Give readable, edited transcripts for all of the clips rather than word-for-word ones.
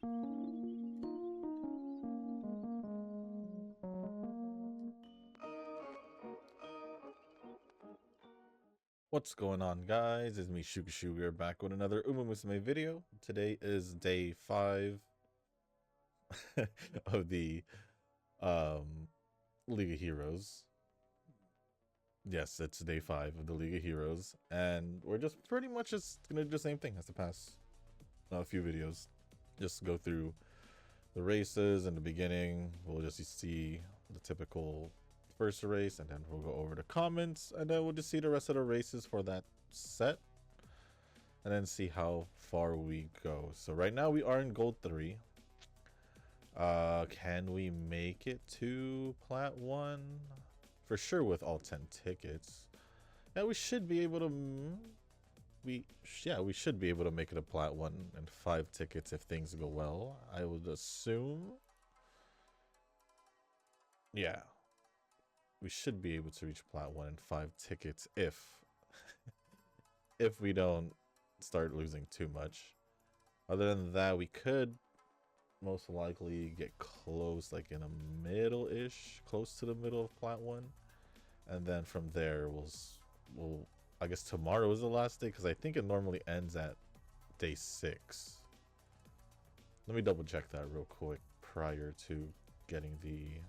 What's going on, guys? It's me, Shukashu. We are back with another Musume video. Today is day 5 of the um, League of Heroes. Yes, it's day 5 of the League of Heroes, and we're just pretty much just gonna do the same thing as the past few videos. Just go through the races in the beginning. We'll just see the typical first race, and then we'll go over the comments, and then we'll just see the rest of the races for that set, and then see how far we go. So right now we are in gold 3. Can we make it to plat 1? For sure with all 10 tickets. Yeah, we should be able to we should be able to make it a plat 1 and 5 tickets if things go well, I would assume. Yeah, we should be able to reach plat 1 and 5 tickets if if we don't start losing too much. Other than that, we could most likely get close, like in a middle-ish, close to the middle of plat 1, and then from there we'll I guess tomorrow is the last day, because I think it normally ends at day 6. Let me double check that real quick prior to getting the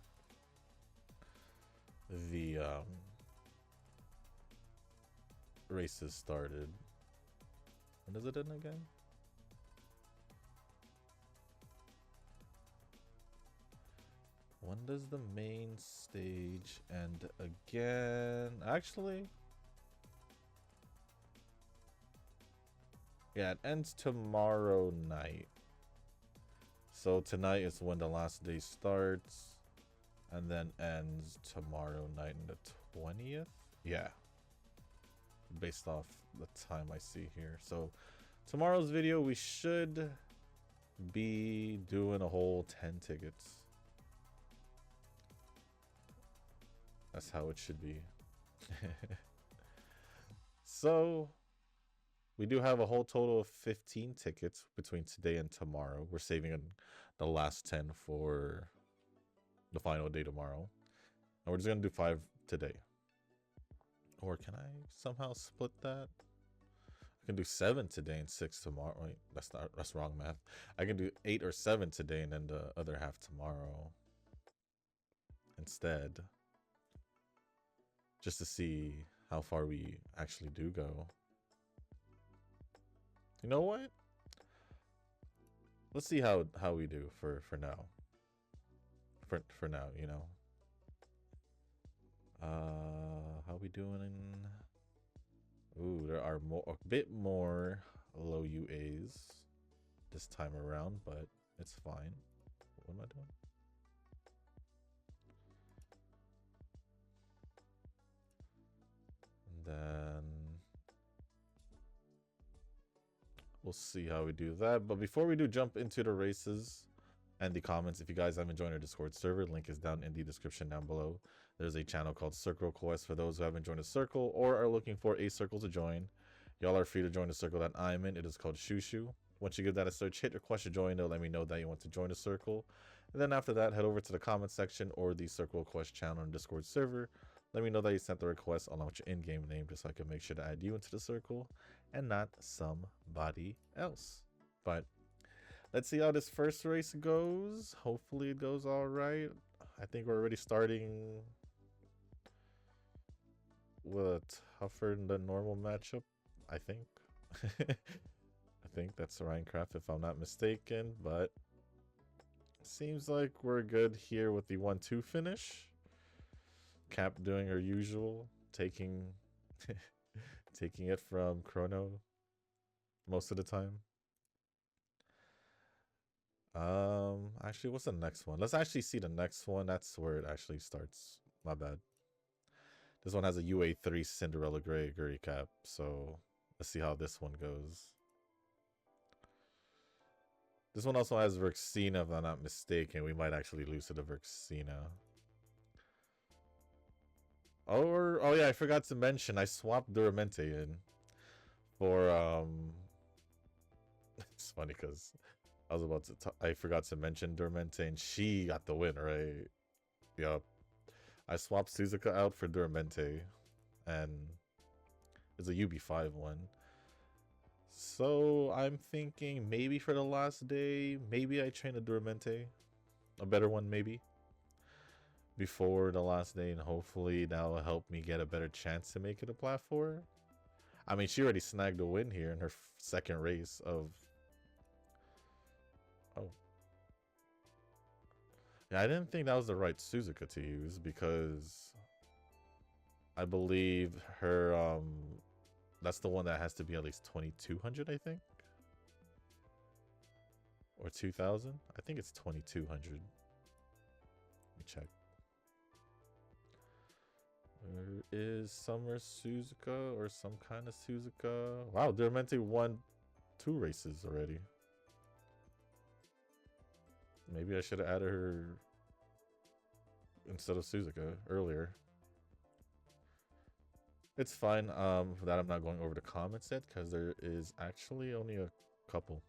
races started. When does it end again? When does the main stage end again? Actually, yeah, it ends tomorrow night. So tonight is when the last day starts, and then ends tomorrow night on the 20th. Yeah, based off the time I see here. So tomorrow's video, we should be doing a whole 10 tickets. That's how it should be. So we do have a whole total of 15 tickets between today and tomorrow. We're saving the last 10 for the final day tomorrow, and we're just gonna do 5 today. Or can I somehow split that? I can do 7 today and 6 tomorrow. Wait, that's wrong math. I can do 8 or 7 today and then the other half tomorrow instead, just to see how far we actually do go. You know what? Let's see how we do for now. For now, you know. How we doing? Ooh, there are a bit more low UAs this time around, but it's fine. What am I doing? And then we'll see how we do that. But before we do jump into the races and the comments, if you guys haven't joined our Discord server, link is down in the description down below. There's a channel called Circle Quest for those who haven't joined a circle or are looking for a circle to join. Y'all are free to join the circle that I'm in. It is called Shushu. Once you give that a search, hit request to join. It'll let me know that you want to join the circle. And then after that, head over to the comment section or the Circle Quest channel on Discord server. Let me know that you sent the request along with your in-game name, just so I can make sure to add you into the circle and not somebody else. But let's see how this first race goes. Hopefully it goes all right. I think we're already starting with a tougher than normal matchup, I think. I think that's Rhinecraft if I'm not mistaken, but seems like we're good here with the 1-2 finish. Cap doing her usual, taking taking it from Chrono most of the time. Actually, what's the next one? Let's actually see the next one. That's where it actually starts. My bad. This one has a UA3 Cinderella Gregory cap, so let's see how this one goes. This one also has Verxina, if I'm not mistaken. We might actually lose to the Verxina. Oh yeah, I forgot to mention, I swapped Duramente in for, it's funny because I was about to. I forgot to mention Duramente, and she got the win, right? Yup. I swapped Suzuka out for Duramente, and it's a UB5 one. So I'm thinking maybe for the last day, maybe I train a Duramente, a better one maybe, before the last day, and hopefully that'll help me get a better chance to make it a plat 4. I mean, she already snagged a win here in her second race of. Oh. Yeah, I didn't think that was the right Suzuka to use because I believe her that's the one that has to be at least 2200, I think. Or 2000? I think it's 2200. Let me check. There is Summer Suzuka or some kind of Suzuka. Wow, Duramente won 2 races already. Maybe I should have added her instead of Suzuka earlier. It's fine that I'm not going over the comments yet because there is actually only a couple.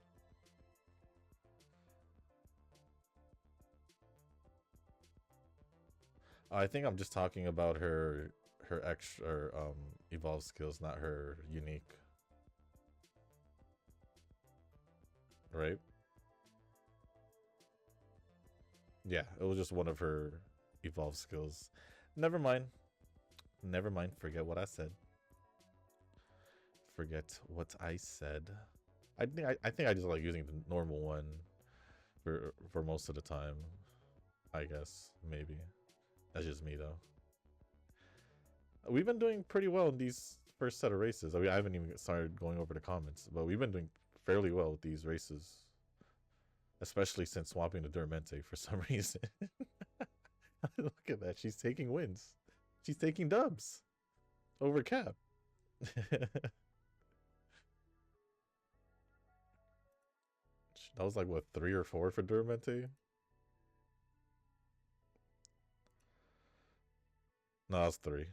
I think I'm just talking about her extra evolved skills, not her unique. Right? Yeah, it was just one of her evolved skills. Never mind. Never mind. Forget what I said. Forget what I said. I think I just like using the normal one for most of the time. I guess maybe. That's just me though. We've been doing pretty well in these first set of races. I mean, I haven't even started going over the comments, but we've been doing fairly well with these races, especially since swapping to Duramente for some reason. Look at that. She's taking wins. She's taking dubs over Cap. That was like, what, 3 or 4 for Duramente? No, that's 3.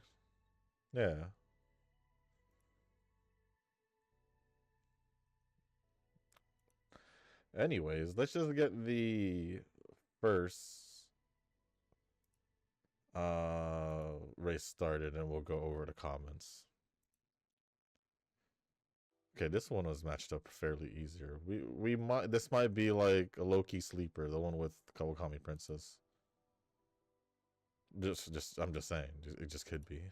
Yeah. Anyways, let's just get the first race started and we'll go over the comments. Okay, this one was matched up fairly easier. We might this might be like a low-key sleeper, the one with Kawakami Princess. I'm just saying, it just could be.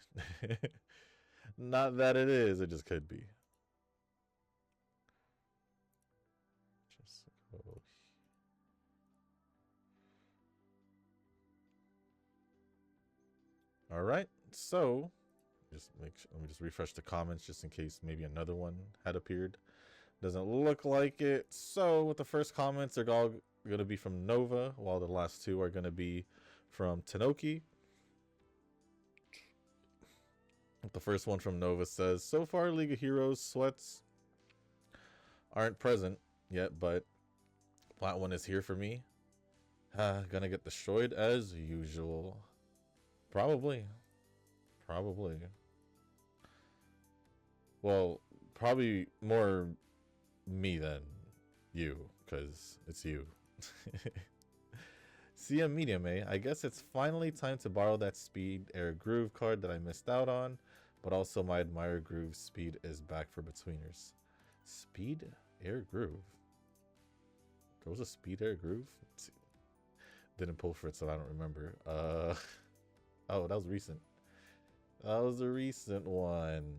Not that it is, it just could be. Just go. All right, so let me just refresh the comments just in case maybe another one had appeared. Doesn't look like it. So with the first comments, they're all going to be from Nova, while the last 2 are going to be from Tanoki. The first one from Nova says, so far League of Heroes sweats aren't present yet, but Plat 1 is here for me. Gonna get destroyed as usual. Probably. Well, probably more me than you, because it's you. See a medium, eh? I guess it's finally time to borrow that Speed Air Groove card that I missed out on, but also my Admire Groove speed is back for Betweeners. Speed Air Groove? There was a Speed Air Groove? Didn't pull for it, so I don't remember. Oh, that was recent. That was a recent one.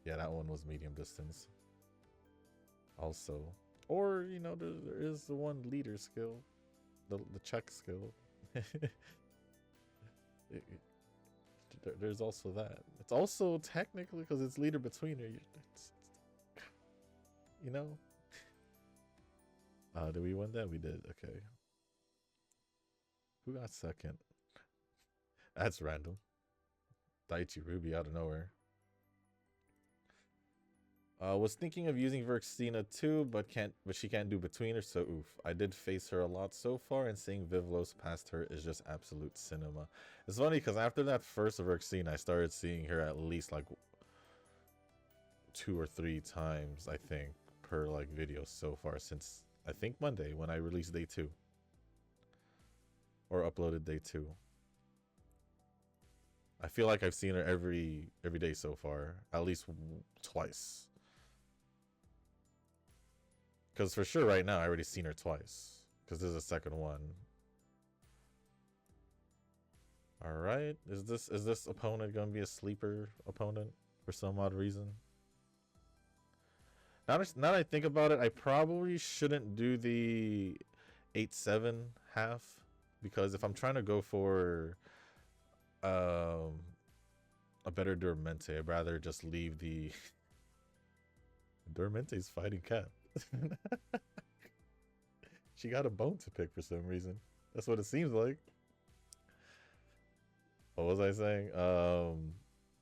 Yeah, that one was medium distance. Also. Or, you know, there is the one leader skill. The check skill. There's also that. It's also technically, because it's leader betweener. You know? Did we win that? We did. Okay. Who got second? That's random. Daichi Ruby out of nowhere. Was thinking of using Verxina too, but she can't do betweener, so oof. I did face her a lot so far, and seeing Vivlos past her is just absolute cinema. It's funny because after that first Verxina, I started seeing her at least like 2 or 3 times, I think, per like video so far since I think Monday when I release day 2. Or uploaded day 2. I feel like I've seen her every day so far. At least twice. Because for sure right now I already seen her twice. Because this is the second one. Alright. Is this opponent gonna be a sleeper opponent for some odd reason? Now that I think about it, I probably shouldn't do the 8-7 half. Because if I'm trying to go for a better Duramente, I'd rather just leave the Duramente's fighting Cap. She got a bone to pick for some reason. That's what it seems like. What was I saying?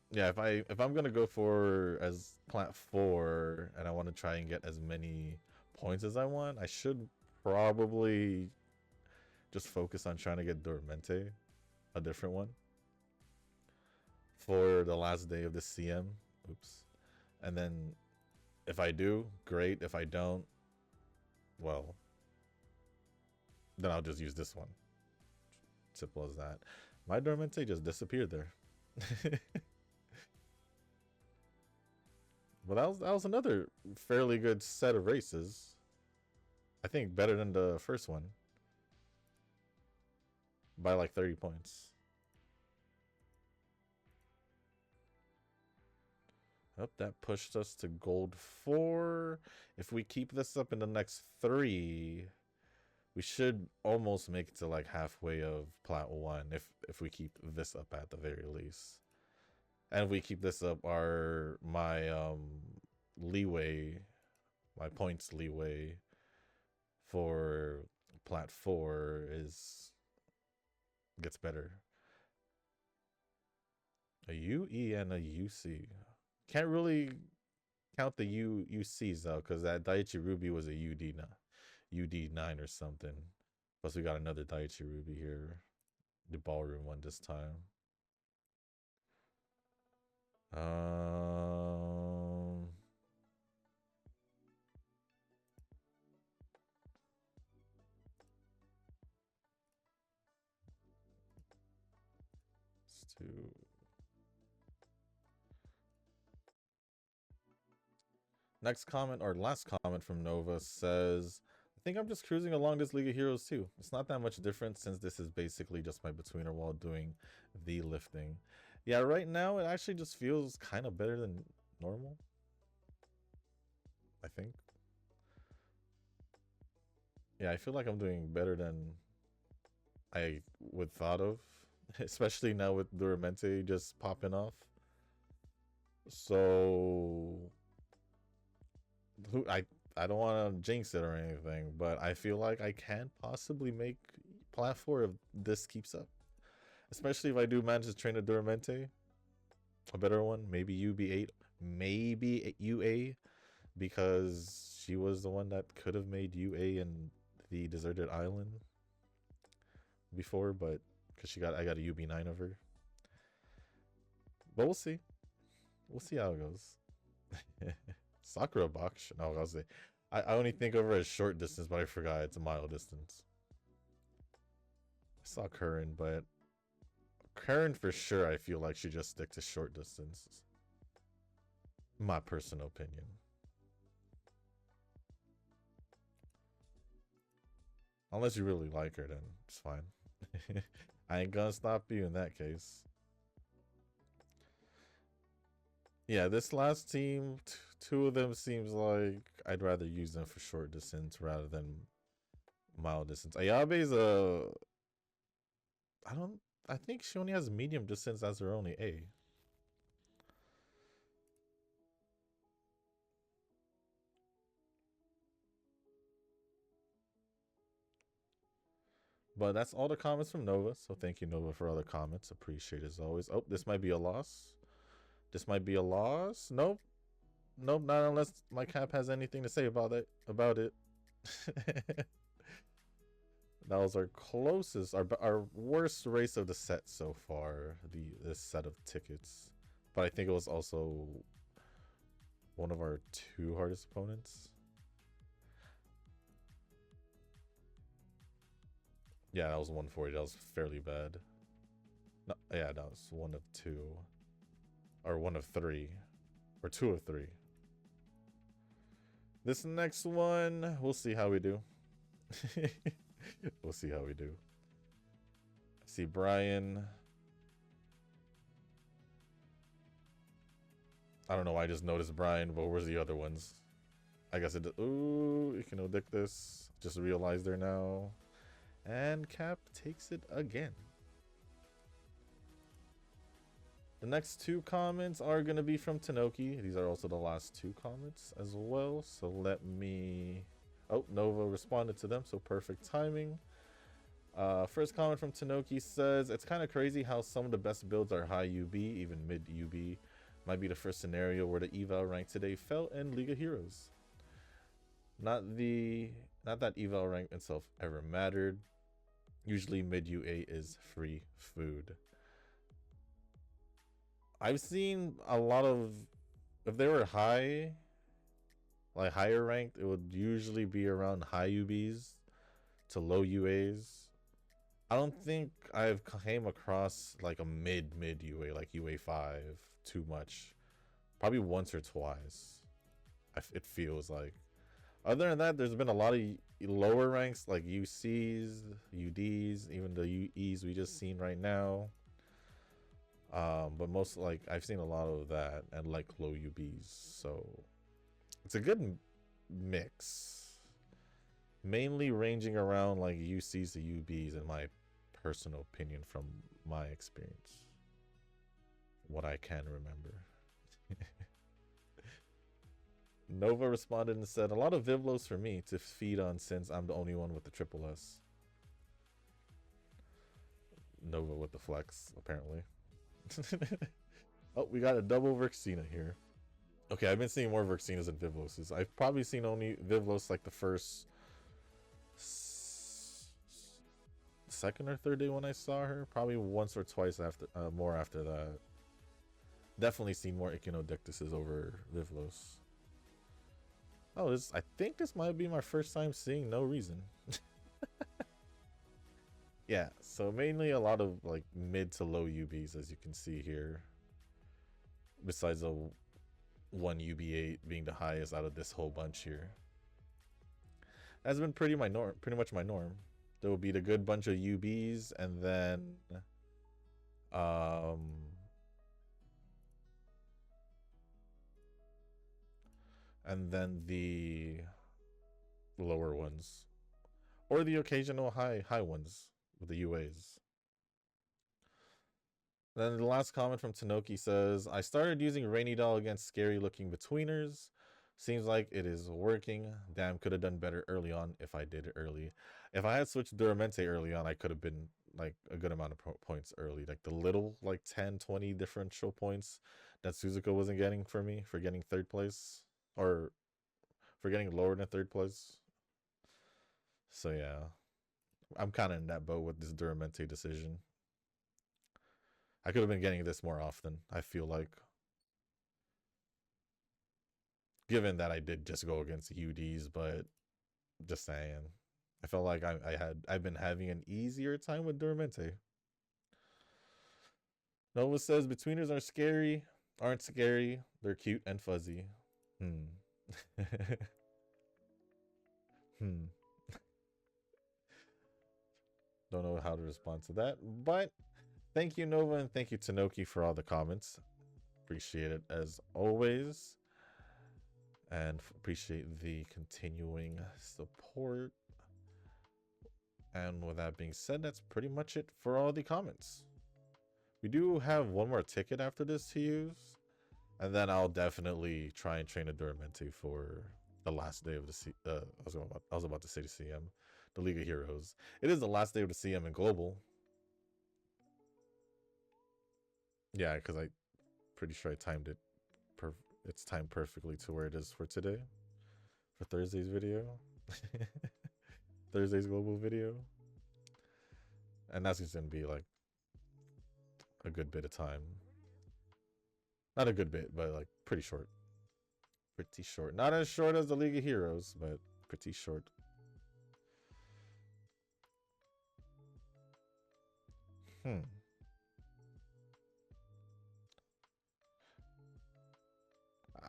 Yeah, if I'm gonna go for as plat 4 and I want to try and get as many points as I want, I should probably just focus on trying to get Duramente, a different one, for the last day of the CM. Oops. And then if I do, great. If I don't, well, then I'll just use this one. Simple as that. My Duramente just disappeared there. Well, that was another fairly good set of races. I think better than the first one. By like 30 points. Oh, that pushed us to gold 4. If we keep this up in the next 3, we should almost make it to like halfway of plat 1 if we keep this up at the very least. And if we keep this up, my leeway, my points leeway for plat 4 gets better. A UE and a UC. Can't really count the UCs though, because that Daiichi Ruby was a UD9 or something. Plus we got another Daiichi Ruby here, the ballroom one this time. Let's do. Next comment, or last comment from Nova says, I think I'm just cruising along this League of Heroes too. It's not that much different since this is basically just my betweener while doing the lifting. Yeah, right now it actually just feels kind of better than normal, I think. Yeah, I feel like I'm doing better than I would thought of, especially now with Duramente just popping off. So I don't want to jinx it or anything, but I feel like I can possibly make plat 4 if this keeps up. Especially if I do manage to train a Duramente, a better one, maybe UB8, maybe UA, because she was the one that could have made UA in the deserted island before, but because I got a UB9 of her. But we'll see. We'll see how it goes. Sakura box. No, I'll say. I only think of her as short distance, but I forgot it's a mile distance. I saw Curran, but Curran for sure I feel like she just stick to short distance. My personal opinion. Unless you really like her, then it's fine. I ain't gonna stop you in that case. Yeah, this last team, two of them seems like I'd rather use them for short distance rather than mile distance. Ayabe's I think she only has medium distance as her only A. But that's all the comments from Nova. So thank you, Nova, for all the comments. Appreciate it as always. Oh, this might be a loss. This might be a loss. Nope. Nope, not unless my cap has anything to say about it. That was our closest, our worst race of the set so far. This set of tickets, but I think it was also one of our two hardest opponents. Yeah, that was 140. That was fairly bad. No, yeah, that was 1 of 2. Or 1 of 3. Or 2 of 3. This next one, we'll see how we do. We'll see how we do. I see Brian. I don't know why I just noticed Brian, but where's the other ones? I guess it. Ooh, Echinodictus. Just realized there now. And Cap takes it again. The next 2 comments are going to be from Tanoki. These are also the last 2 comments as well. So let me... Oh, Nova responded to them, so perfect timing. First comment from Tanoki says, it's kind of crazy how some of the best builds are high UB, even mid UB. Might be the first scenario where the eval rank today fell in League of Heroes. Not that eval rank itself ever mattered. Usually mid UA is free food. I've seen a lot of, if they were high, like higher ranked, it would usually be around high UBs to low UAs. I don't think I've came across like a mid UA, like UA 5 too much. Probably once or twice, it feels like. Other than that, there's been a lot of lower ranks like UCs, UDs, even the UEs we just seen right now. But most, like, I've seen a lot of that and like low UBs, so it's a good mix, mainly ranging around like UCs to UBs in my personal opinion from my experience, what I can remember. Nova responded and said, a lot of Vivlos for me to feed on since I'm the only one with the triple S. Nova with the flex, apparently. Oh, we got a double Verxina here. Okay, I've been seeing more Verxinas than Vivloses. I've probably seen only Vivlos like the first second or third day when I saw her. Probably once or twice after, more after that. Definitely seen more Echinodictuses over Vivlos. Oh, I think this might be my first time seeing No Reason. Yeah, so mainly a lot of like mid to low UBs, as you can see here. Besides a 1 UB8 being the highest out of this whole bunch here. That's been pretty much my norm. There will be the good bunch of UBs and then the lower ones, or the occasional high ones with the UAs. Then the last comment from Tanoki says, I started using Rainy Doll against scary looking betweeners. Seems like it is working. Damn, could have done better early on if I did it early. If I had switched Duramente early on, I could have been like a good amount of points early. Like the little like 10, 20 differential points that Suzuka wasn't getting for me for getting 3rd place, or for getting lower than 3rd place. So yeah, I'm kind of in that boat with this Duramente decision. I could have been getting this more often, I feel like. Given that I did just go against UDs, but just saying. I felt like I've been having an easier time with Duramente. Nova says betweeners aren't scary. They're cute and fuzzy. Don't know how to respond to that, but thank you, Nova, and thank you, Tanoki, for all the comments. Appreciate it as always. And appreciate the continuing support. And with that being said, that's pretty much it for all the comments. We do have one more ticket after this to use, and then I'll definitely try and train a Duramente for the last day of the I was about to say the CM, the League of Heroes. It is the last day of the CM in Global. Yeah, because I'm pretty sure I timed it. It's timed perfectly to where it is for today, for Thursday's video. Thursday's Global video. And that's just going to be like a good bit of time. Not a good bit, but like pretty short. Pretty short. Not as short as the League of Heroes, but pretty short. Hmm.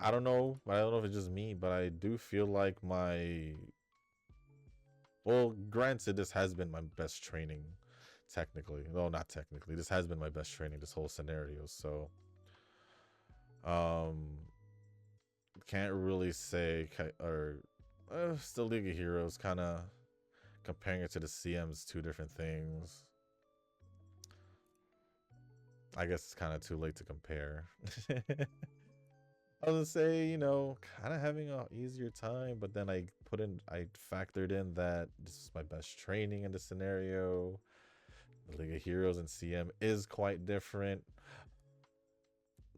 I don't know. I don't know if it's just me, but I do feel like my. Well, granted, this has been my best training, technically. No, not technically. This has been my best training this whole scenario. So, um, can't really say or still League of Heroes. Kind of comparing it to the CMs, two different things. I guess it's kind of too late to compare. I was gonna say, you know, kind of having a easier time, but then I factored in that this is my best training in the scenario. The League of Heroes and CM is quite different.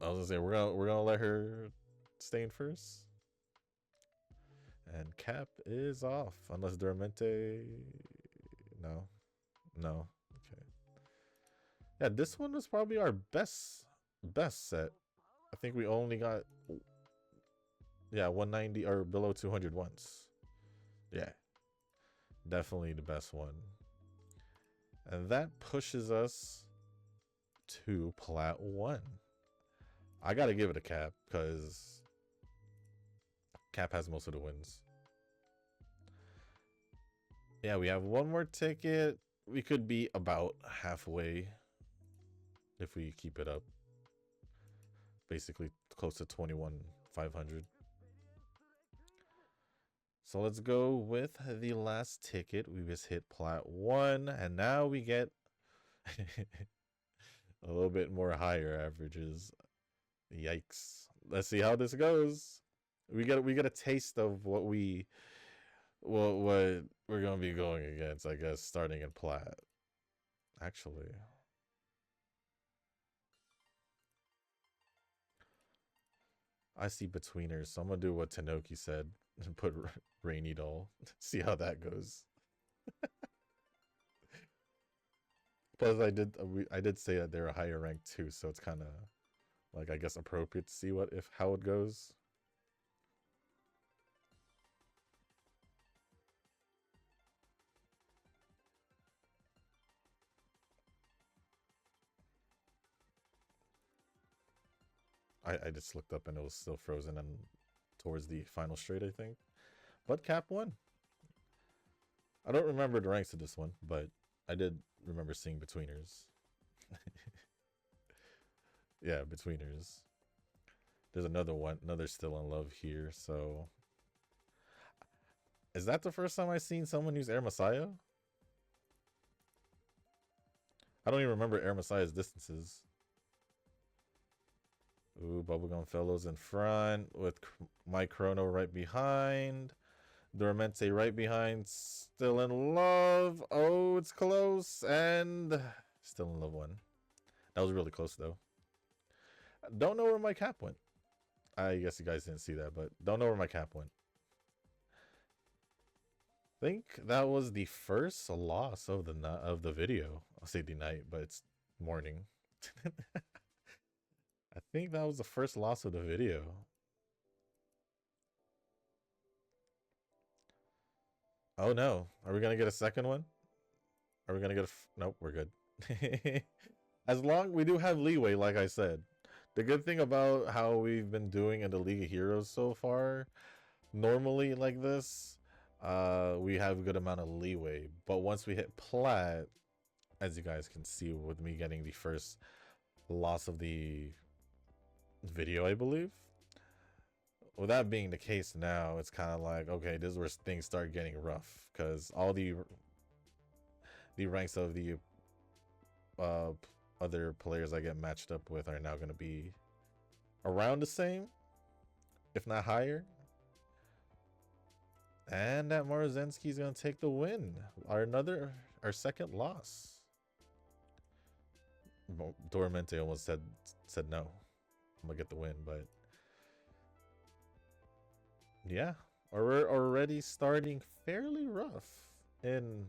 I was gonna say we're gonna let her stay in first, and Cap is off unless Duramente. No, no. Okay. Yeah, this one was probably our best set. I think we only got 190 or below 200 once. Yeah, definitely the best one. And that pushes us to Plat 1. I gotta give it a Cap because Cap has most of the wins. Yeah, we have one more ticket. We could be about halfway if we keep it up. Basically close to 21,500. So let's go with the last ticket. We just hit Plat 1, and now we get a little bit more higher averages. Yikes. Let's see how this goes. We get a taste of what we're gonna be going against, I guess, starting in Plat. Actually. I see betweeners, so I'm gonna do what Tanoki said and put Rainy Doll. See how that goes. Plus, I did say that they're a higher rank too, so it's kind of like, I guess, appropriate to see how it goes. I just looked up and it was still frozen and towards the final straight, I think. But Cap won. I don't remember the ranks of this one, but I did remember seeing betweeners. Yeah, betweeners. There's another still in love here. So, is that the first time I've seen someone use Air Messiah? I don't even remember Air Messiah's distances. Ooh, Bubblegum Fellows in front with my Chrono right behind. Duramente right behind. Still in love. Oh, it's close. And still in love one. That was really close, though. Don't know where my Cap went. I guess you guys didn't see that, but don't know where my Cap went. I think that was the first loss of the video. I'll say the night, but it's morning. I think that was the first loss of the video. Oh no. Are we gonna get a second one? Are we gonna get nope, we're good. As long we do have leeway, like I said. The good thing about how we've been doing in the League of Heroes so far, normally like this, we have a good amount of leeway. But once we hit Plat, as you guys can see with me getting the first loss of the video, I believe. With that being the case now, it's kind of like, okay, this is where things start getting rough because all the ranks of the other players I get matched up with are now going to be around the same, if not higher. And that Marzensky's going to take the win. Our second loss. Duramente almost said no. I'm going to get the win, but yeah, we're already starting fairly rough in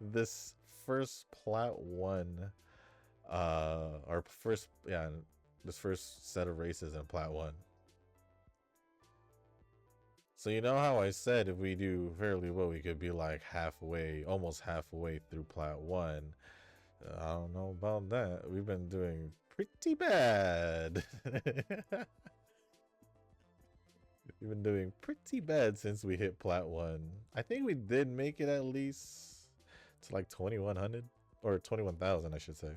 this first Plat 1. This first set of races in Plat 1. So you know how I said if we do fairly well, we could be like halfway, almost halfway through Plat 1. I don't know about that. We've been doing pretty bad. We've been doing pretty bad since we hit Plat 1. I think we did make it at least to like 2100 or 21,000, I should say.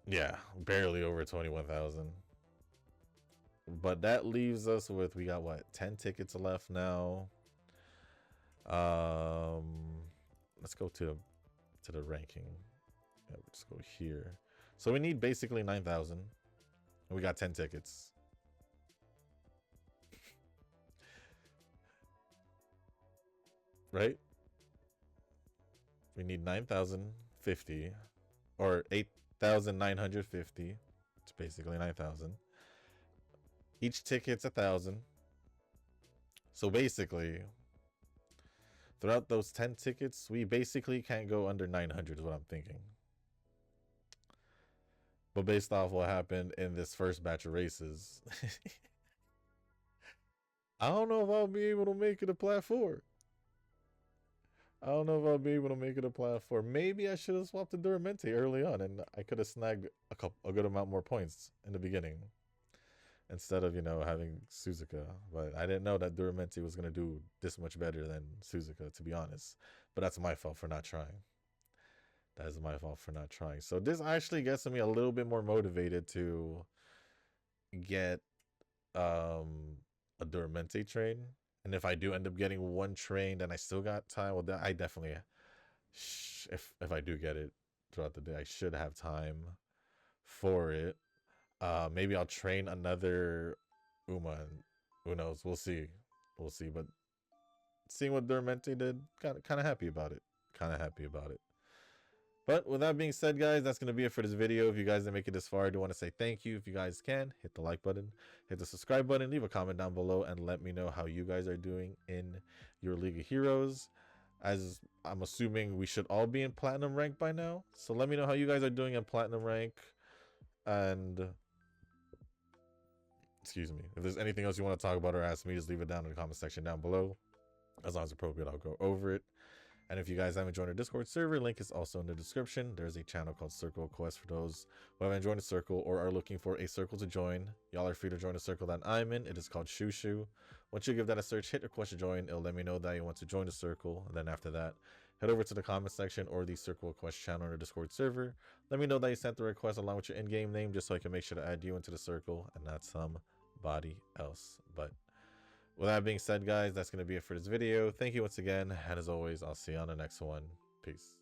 Yeah, barely over 21,000. But that leaves us with, we got what, 10 tickets left now. Let's go to the ranking. Yeah, we'll just go here. So we need basically 9,000. And we got 10 tickets. Right? We need 9,050 or 8,950. It's basically 9,000. Each ticket's 1,000. So basically, throughout those 10 tickets, we basically can't go under 900 is what I'm thinking. But based off what happened in this first batch of races, I don't know if I'll be able to make it a Plat 4. I don't know if I'll be able to make it a Plat 4. Maybe I should have swapped to Duramente early on, and I could have snagged a good amount more points in the beginning instead of, you know, having Suzuka. But I didn't know that Duramente was going to do this much better than Suzuka, to be honest. But that's my fault for not trying. That is my fault for not trying. So this actually gets me a little bit more motivated to get a Duramente train. And if I do end up getting one train, then I still got time. Well, I definitely, if I do get it throughout the day, I should have time for it. Maybe I'll train another Uma. Who knows? We'll see. We'll see. But seeing what Duramente did, kind of happy about it. Kind of happy about it. But with that being said, guys, that's going to be it for this video. If you guys didn't make it this far, I do want to say thank you. If you guys can, hit the like button, hit the subscribe button, leave a comment down below, and let me know how you guys are doing in your League of Heroes. As I'm assuming we should all be in Platinum rank by now. So let me know how you guys are doing in Platinum rank. And excuse me, if there's anything else you want to talk about or ask me, just leave it down in the comment section down below. As long as appropriate, I'll go over it. And if you guys haven't joined our Discord server, link is also in the description. There's a channel called Circle Quest for those who haven't joined a circle or are looking for a circle to join. Y'all are free to join the circle that I'm in. It is called Shushu. Once you give that a search, hit request to join. It'll let me know that you want to join the circle. And then after that, head over to the comment section or the Circle Quest channel in the Discord server. Let me know that you sent the request along with your in-game name just so I can make sure to add you into the circle and not somebody else. But with that being said, guys, that's going to be it for this video. Thank you once again. And as always, I'll see you on the next one. Peace.